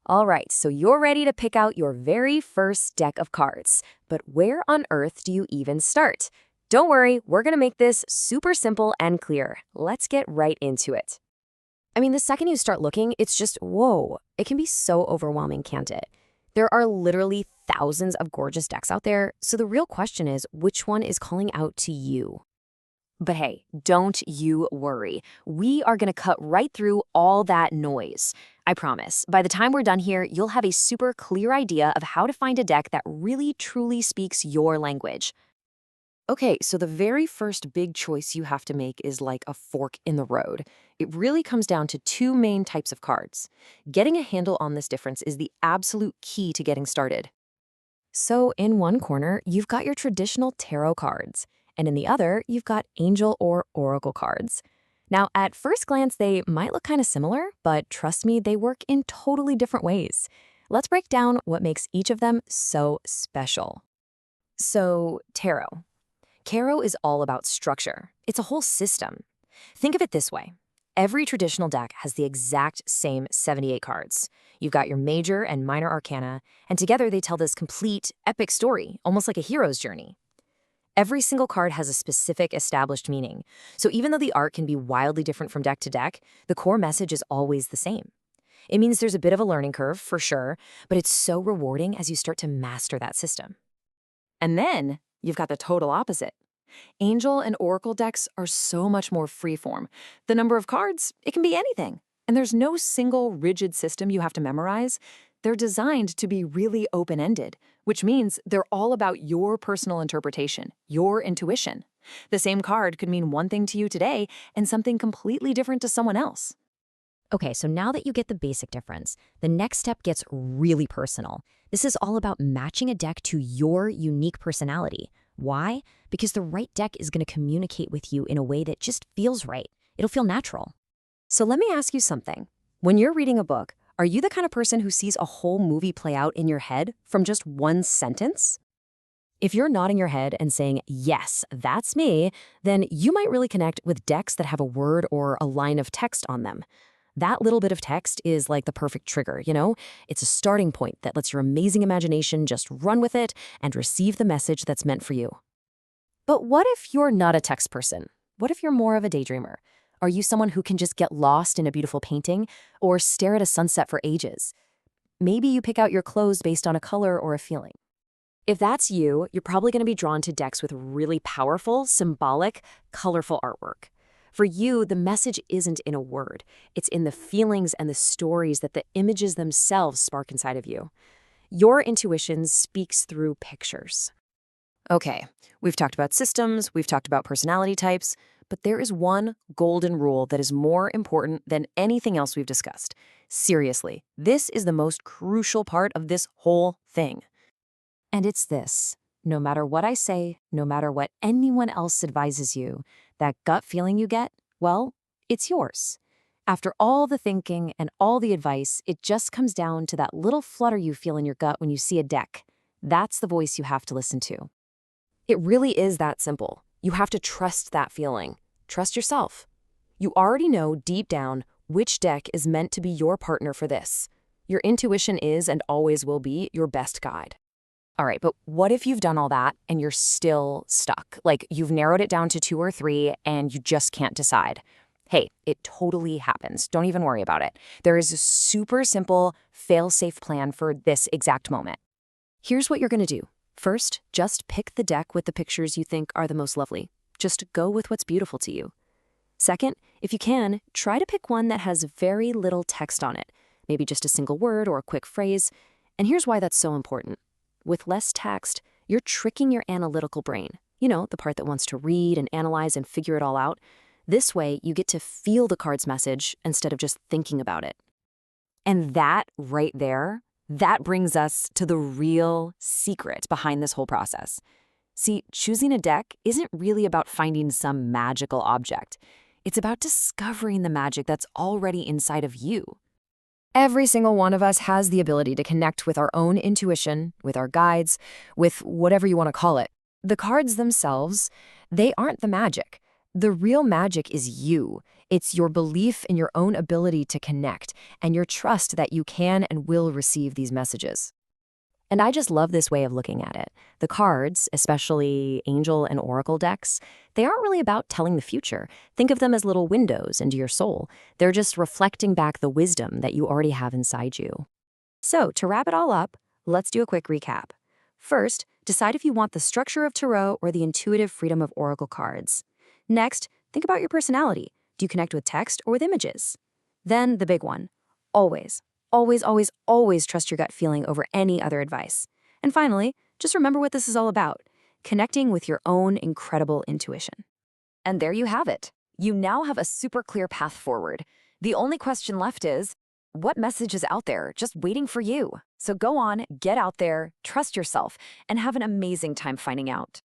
All right, so you're ready to pick out your very first deck of cards. But where on earth do you even start? Don't worry, we're going to make this super simple and clear. Let's get right into it. I mean, the second you start looking, it's just, whoa. It can be so overwhelming, can't it? There are literally thousands of gorgeous decks out there, so the real question is, which one is calling out to you? But hey, don't you worry. We are going to cut right through all that noise. I promise, by the time we're done here, you'll have a super clear idea of how to find a deck that really truly speaks your language. Okay, so the very first big choice you have to make is like a fork in the road. It really comes down to two main types of cards. Getting a handle on this difference is the absolute key to getting started. So in one corner, you've got your traditional tarot cards, and in the other, you've got angel or oracle cards. Now, at first glance, they might look kind of similar, but trust me, they work in totally different ways. Let's break down what makes each of them so special. So, tarot. Tarot is all about structure. It's a whole system. Think of it this way. Every traditional deck has the exact same 78 cards. You've got your major and minor arcana, and together they tell this complete, epic story, almost like a hero's journey. Every single card has a specific established meaning, so even though the art can be wildly different from deck to deck, the core message is always the same. It means there's a bit of a learning curve, for sure, but it's so rewarding as you start to master that system. And then you've got the total opposite. Angel and oracle decks are so much more freeform. The number of cards, it can be anything. And there's no single rigid system you have to memorize. They're designed to be really open-ended, which means they're all about your personal interpretation, your intuition. The same card could mean one thing to you today and something completely different to someone else. Okay, so now that you get the basic difference, the next step gets really personal. This is all about matching a deck to your unique personality. Why? Because the right deck is going to communicate with you in a way that just feels right. It'll feel natural. So let me ask you something. When you're reading a book, are you the kind of person who sees a whole movie play out in your head from just one sentence? If you're nodding your head and saying, yes, that's me, then you might really connect with decks that have a word or a line of text on them. That little bit of text is like the perfect trigger, you know? It's a starting point that lets your amazing imagination just run with it and receive the message that's meant for you. But what if you're not a text person? What if you're more of a daydreamer? Are you someone who can just get lost in a beautiful painting or stare at a sunset for ages? Maybe you pick out your clothes based on a color or a feeling. If that's you, you're probably going to be drawn to decks with really powerful, symbolic, colorful artwork. For you, the message isn't in a word. It's in the feelings and the stories that the images themselves spark inside of you. Your intuition speaks through pictures. Okay, we've talked about systems, we've talked about personality types, but there is one golden rule that is more important than anything else we've discussed. Seriously, this is the most crucial part of this whole thing. And it's this. No matter what I say, no matter what anyone else advises you, that gut feeling you get, well, it's yours. After all the thinking and all the advice, it just comes down to that little flutter you feel in your gut when you see a deck. That's the voice you have to listen to. It really is that simple. You have to trust that feeling. Trust yourself. You already know deep down which deck is meant to be your partner for this. Your intuition is and always will be your best guide. All right, but what if you've done all that and you're still stuck? Like you've narrowed it down to 2 or 3 and you just can't decide. Hey, it totally happens. Don't even worry about it. There is a super simple, fail-safe plan for this exact moment. Here's what you're going to do. First, just pick the deck with the pictures you think are the most lovely. Just go with what's beautiful to you. Second, if you can, try to pick one that has very little text on it, maybe just a single word or a quick phrase. And here's why that's so important. With less text, you're tricking your analytical brain. You know, the part that wants to read and analyze and figure it all out. This way, you get to feel the card's message instead of just thinking about it. And that right there, that brings us to the real secret behind this whole process. See, choosing a deck isn't really about finding some magical object. It's about discovering the magic that's already inside of you. Every single one of us has the ability to connect with our own intuition, with our guides, with whatever you want to call it. The cards themselves, they aren't the magic. The real magic is you. It's your belief in your own ability to connect and your trust that you can and will receive these messages. And I just love this way of looking at it. The cards, especially angel and oracle decks, they aren't really about telling the future. Think of them as little windows into your soul. They're just reflecting back the wisdom that you already have inside you. So, to wrap it all up, let's do a quick recap. First, decide if you want the structure of tarot or the intuitive freedom of oracle cards. Next, think about your personality. Do you connect with text or with images? Then, the big one. Always, always, always, always trust your gut feeling over any other advice. And finally, just remember what this is all about, connecting with your own incredible intuition. And there you have it. You now have a super clear path forward. The only question left is, what message is out there just waiting for you? So go on, get out there, trust yourself, and have an amazing time finding out.